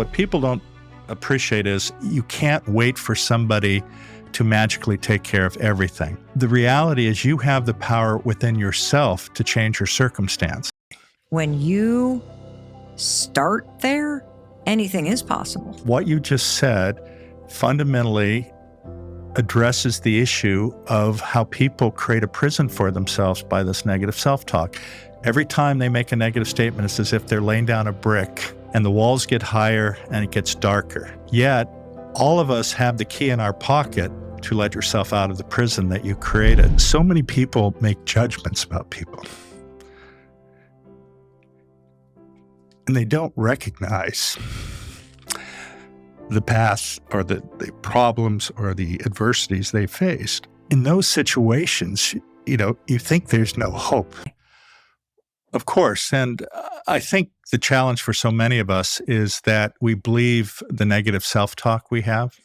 What people don't appreciate is you can't wait for somebody to magically take care of everything. The reality is you have the power within yourself to change your circumstance. When you start there, anything is possible. What you just said fundamentally addresses the issue of how people create a prison for themselves by this negative self-talk. Every time they make a negative statement, it's as if they're laying down a brick and the walls get higher and it gets darker. Yet, all of us have the key in our pocket to let yourself out of the prison that you created. So many people make judgments about people. And they don't recognize the path or the problems or the adversities they faced. In those situations, you think there's no hope. Of course, and I think the challenge for so many of us is that we believe the negative self-talk we have,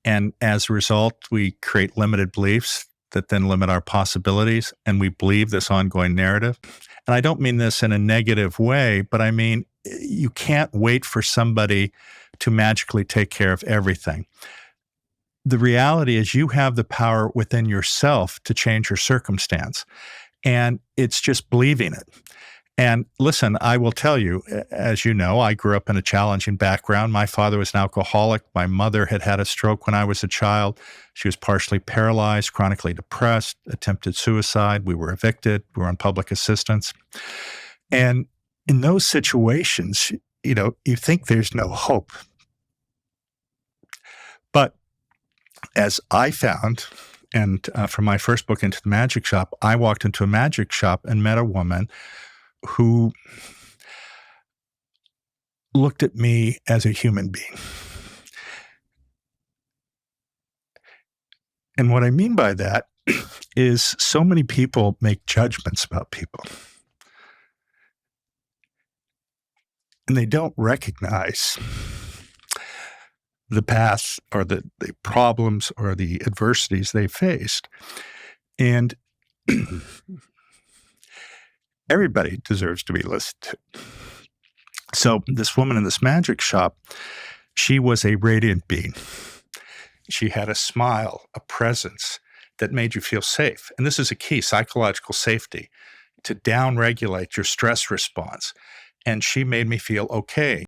and as a result, we create limited beliefs that then limit our possibilities, and we believe this ongoing narrative. And I don't mean this in a negative way, but I mean you can't wait for somebody to magically take care of everything. The reality is you have the power within yourself to change your circumstance. And it's just believing it. And listen, I will tell you, as you know, I grew up in a challenging background. My father was an alcoholic. My mother had had a stroke when I was a child. She was partially paralyzed, chronically depressed, attempted suicide. We were evicted. We were on public assistance. And in those situations, you think there's no hope. But as I found, and for my first book, Into the Magic Shop, I walked into a magic shop and met a woman who looked at me as a human being. And what I mean by that is so many people make judgments about people. And they don't recognize the path or the problems or the adversities they faced. And everybody deserves to be listened to. So this woman in this magic shop, she was a radiant being. She had a smile, a presence that made you feel safe. And this is a key, psychological safety, to downregulate your stress response. And she made me feel okay.